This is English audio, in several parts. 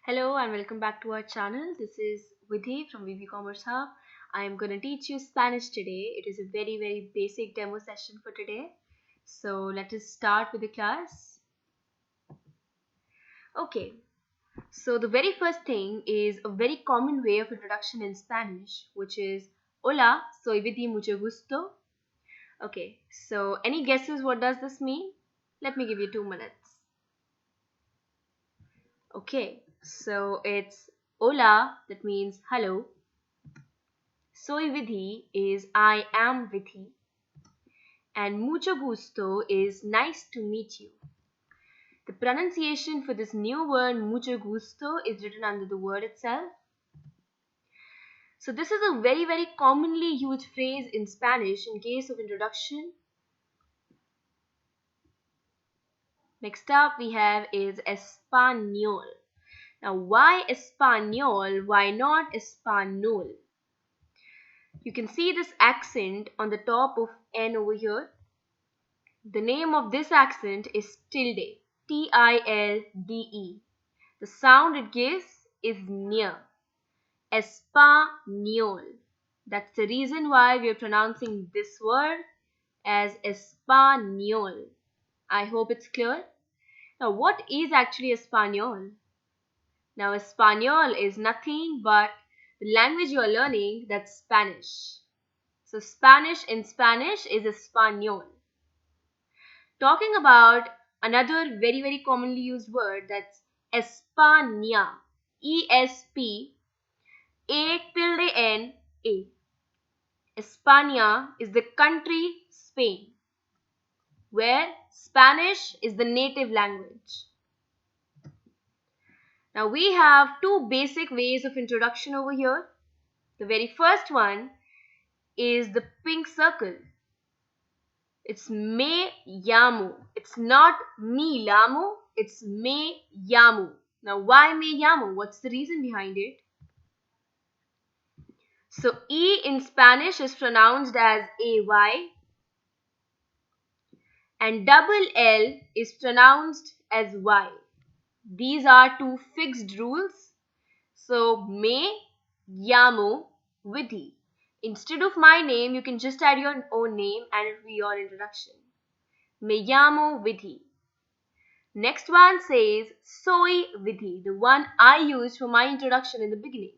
Hello and welcome back to our channel. This is Vidhi from VV Commerce Hub. I am going to teach you Spanish today. It is a very basic demo session for today. So let us start with the class. Okay, so the very first thing is a very common way of introduction in Spanish, which is Hola, soy Vidhi, mucho gusto. Okay, so any guesses what does this mean? Let me give you 2 minutes. Okay, so it's hola, that means hello. Soy Vidhi is I am Vidhi. And mucho gusto is nice to meet you. The pronunciation for this new word mucho gusto is written under the word itself. So this is a very commonly used phrase in Spanish in case of introduction. Next up we have is español. Now why español? Why not español? You can see this accent on the top of N over here. The name of this accent is tilde, Tilde. The sound it gives is near, español. That's the reason why we are pronouncing this word as español. I hope it's clear. Now, what is actually español? Now, español is nothing but the language you are learning, that's Spanish. So, Spanish in Spanish is español. Talking about another very commonly used word, that's España. E-S-P-A-N-A. España is the country Spain, where Spanish is the native language. Now we have two basic ways of introduction over here. The very first one is the pink circle. It's me llamo. It's not mi llamo, it's me llamo. Now why me llamo? What's the reason behind it? So E in Spanish is pronounced as AY and double L is pronounced as Y. These are two fixed rules. So me llamo Vidhi. Instead of my name, you can just add your own name and it will be your introduction. Me llamo Vidhi. Next one says soy Vidhi, the one I used for my introduction in the beginning.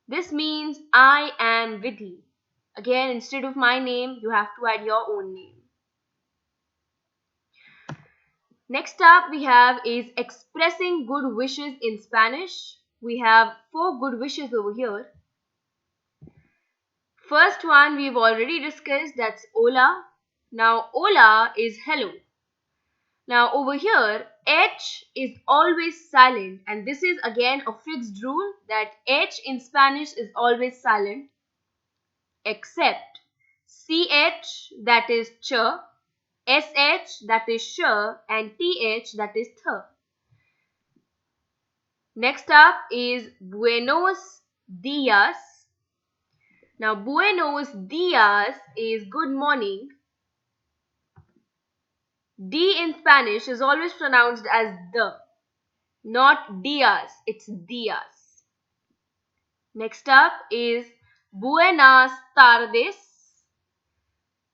This means I am Vidhi. Again, instead of my name, you have to add your own name. Next up we have is expressing good wishes in Spanish. We have 4 good wishes over here. First one we've already discussed, that's hola. Now hola is hello. Now over here H is always silent and this is again a fixed rule that H in Spanish is always silent except CH, that is ch, SH, that is sh, and TH, that is th. Next up is Buenos Dias. Now Buenos Dias is good morning. D in Spanish is always pronounced as the, not dias, it's dias. Next up is Buenas tardes.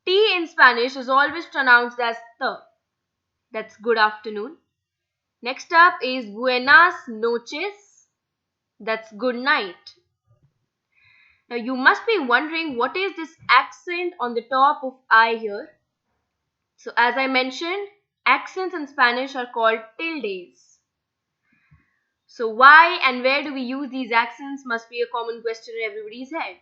T in Spanish is always pronounced as the, that's good afternoon. Next up is Buenas noches, that's good night. Now you must be wondering what is this accent on the top of I here. So as I mentioned, accents in Spanish are called tildes. So why and where do we use these accents must be a common question in everybody's head.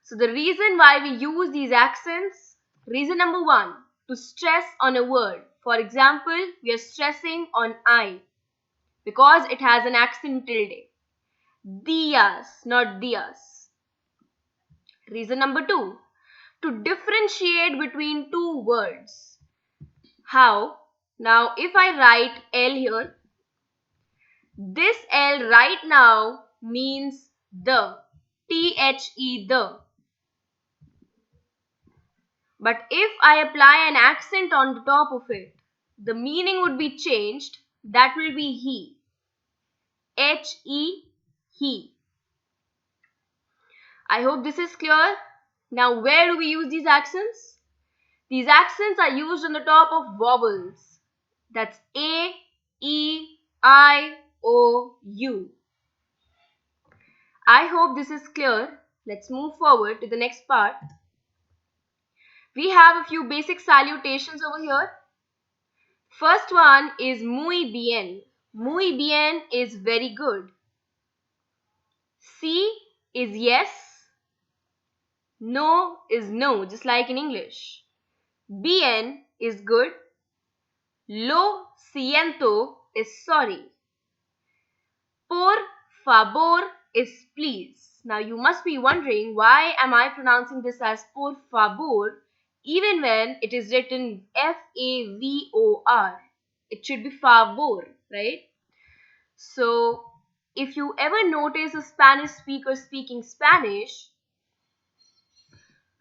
So the reason why we use these accents, reason number 1, to stress on a word. For example, we are stressing on I because it has an accent tilde. Dias, not dias. Reason number 2, to differentiate between two words. How? Now if I write L here, this L right now means the, THE, the. But if I apply an accent on the top of it, the meaning would be changed, that will be he. H-E, he. I hope this is clear. Now, where do we use these accents? These accents are used on the top of vowels. That's A, E, I, O, U. I hope this is clear. Let's move forward to the next part. We have a few basic salutations over here. First one is muy bien. Muy bien is very good. Sí is yes. No is no, just like in English. Bien is good. Lo siento is sorry. Por favor is please. Now you must be wondering, why am I pronouncing this as por favor even when it is written Favor? It should be favor, right? So if you ever notice a Spanish speaker speaking Spanish,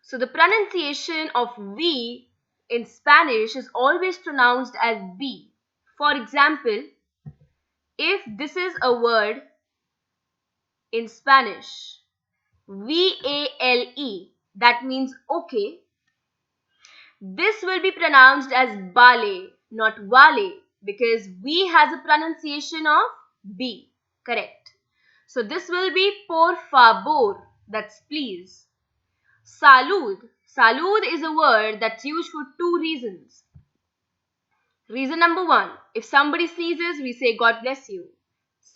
so the pronunciation of V in Spanish is always pronounced as B. For example, if this is a word in Spanish, VALE, that means okay, this will be pronounced as vale, not vale, because V has a pronunciation of B, correct? So this will be por favor, that's please. Salud. Salud is a word that's used for two reasons. Reason number one, if somebody sneezes, we say God bless you.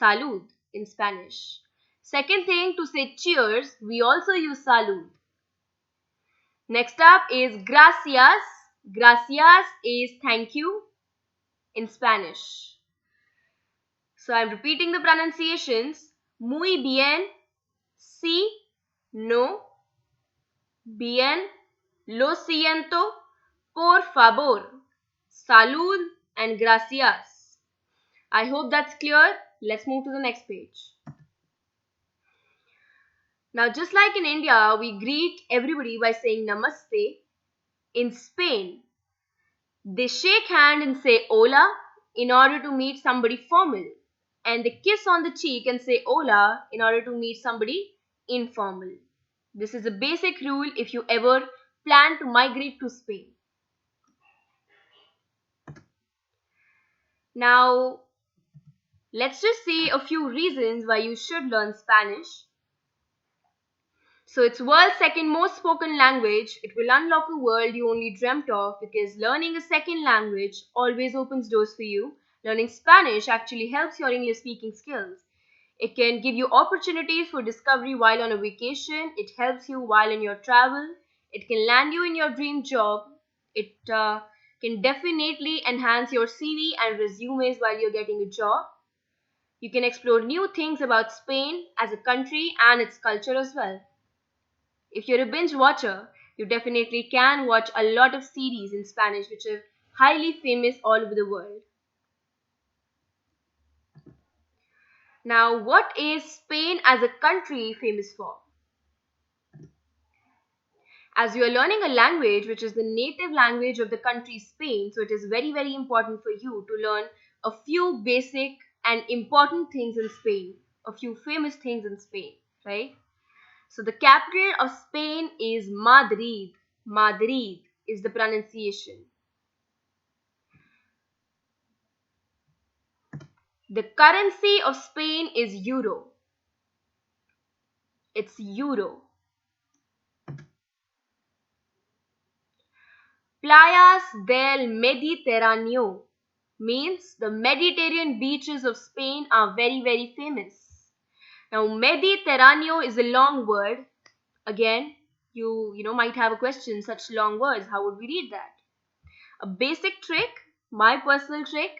Salud in Spanish. Second thing, to say cheers, we also use salud. Next up is gracias. Gracias is thank you in Spanish. So I'm repeating the pronunciations. Muy bien, sí, no, bien, lo siento, por favor, salud, and gracias. I hope that's clear. Let's move to the next page. Now, just like in India, we greet everybody by saying namaste. In Spain, they shake hand and say hola in order to meet somebody formal. And they kiss on the cheek and say hola in order to meet somebody informal. This is a basic rule if you ever plan to migrate to Spain. Now, let's just see a few reasons why you should learn Spanish. So it's world's second most spoken language. It will unlock a world you only dreamt of, because learning a second language always opens doors for you. Learning Spanish actually helps your English speaking skills. It can give you opportunities for discovery while on a vacation. It helps you while in your travel. It can land you in your dream job. It can definitely enhance your CV and resumes while you're getting a job. You can explore new things about Spain as a country and its culture as well. If you're a binge watcher, you definitely can watch a lot of series in Spanish which are highly famous all over the world. Now, what is Spain as a country famous for? As you are learning a language which is the native language of the country Spain, so it is very, very important for you to learn a few basic and important things in Spain, a few famous things in Spain, right? So the capital of Spain is Madrid. Madrid is the pronunciation. The currency of Spain is euro. It's euro. Playas del Mediterráneo means the Mediterranean beaches of Spain are very, very famous. Now, Mediterráneo is a long word. Again, you might have a question, such long words, how would we read that? A basic trick, my personal trick.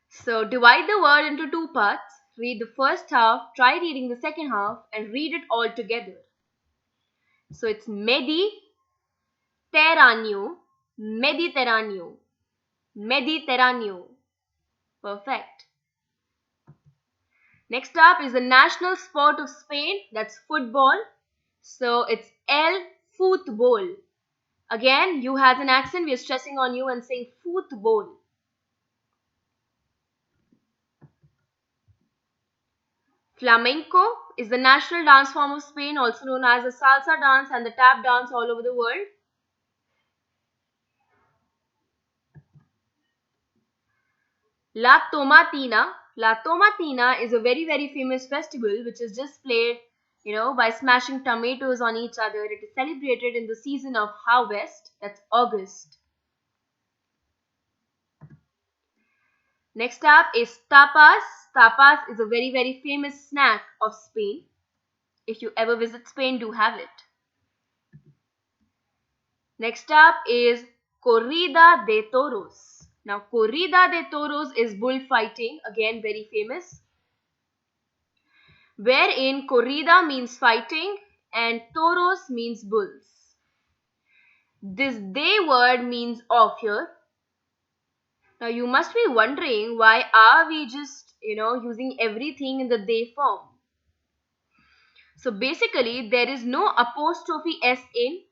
So divide the word into two parts. Read the first half, try reading the second half, and read it all together. So it's Mediterráneo, Mediterráneo, Mediterráneo. Perfect. Next up is the national sport of Spain, that's football. So it's el fútbol. Again, you has an accent, we are stressing on you and saying football. Flamenco is the national dance form of Spain, also known as the salsa dance and the tap dance all over the world. La Tomatina. La Tomatina is a very, very famous festival which is just played, by smashing tomatoes on each other. It is celebrated in the season of harvest, that's August. Next up is tapas. Tapas is a very, very famous snack of Spain. If you ever visit Spain, do have it. Next up is corrida de toros. Now, corrida de toros is bullfighting, again very famous, wherein corrida means fighting and toros means bulls. This de word means of here. Now, you must be wondering, why are we just, using everything in the de form? So basically, there is no apostrophe s in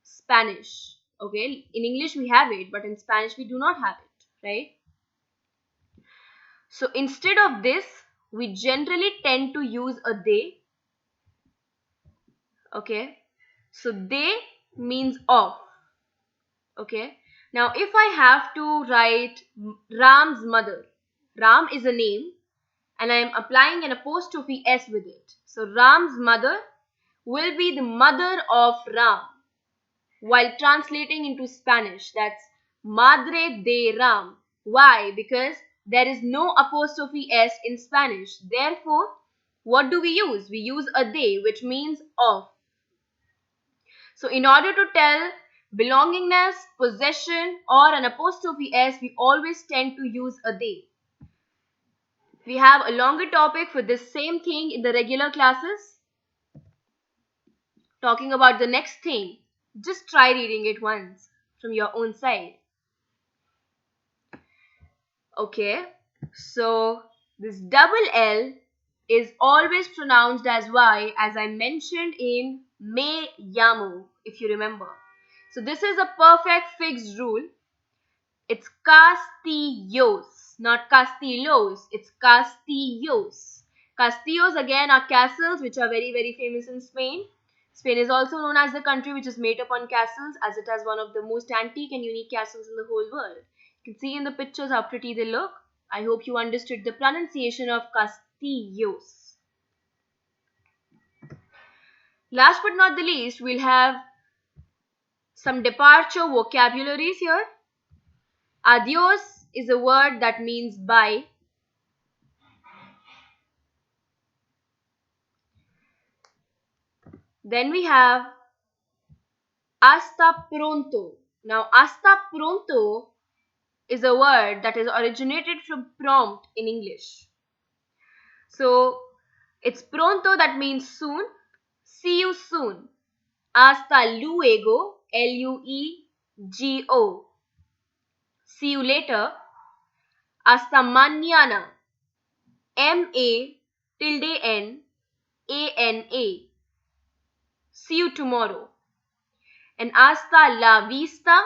Spanish. Okay, in English we have it, but in Spanish we do not have it, right? So instead of this, we generally tend to use a they. Okay, so they means of. Okay, now if I have to write Ram's mother, Ram is a name and I am applying an apostrophe s with it. So Ram's mother will be the mother of Ram. While translating into Spanish, that's Madre de Ram. Why? Because there is no apostrophe s in Spanish. Therefore, what do we use? We use a de, which means of. So in order to tell belongingness, possession, or an apostrophe s, we always tend to use a de. We have a longer topic for this same thing in the regular classes, talking about the next thing. Just try reading it once from your own side. Okay, so this double L is always pronounced as Y, as I mentioned in me llamo, if you remember. So this is a perfect fixed rule. It's castillos, not castillos. It's castillos. Castillos again are castles which are very, very famous in Spain. Spain is also known as the country which is made up on castles, as it has one of the most antique and unique castles in the whole world. You can see in the pictures how pretty they look. I hope you understood the pronunciation of castillos. Last but not the least, we'll have some departure vocabularies here. Adios is a word that means bye. Then we have hasta pronto. Now, hasta pronto is a word that is originated from prompt in English. So, it's pronto that means soon. See you soon. Hasta luego, Luego. See you later. Hasta mañana, MA_N_ANA. See you tomorrow. And hasta la vista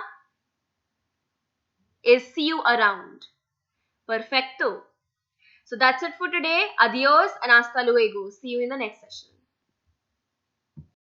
is see you around. Perfecto. So that's it for today. Adios and hasta luego. See you in the next session.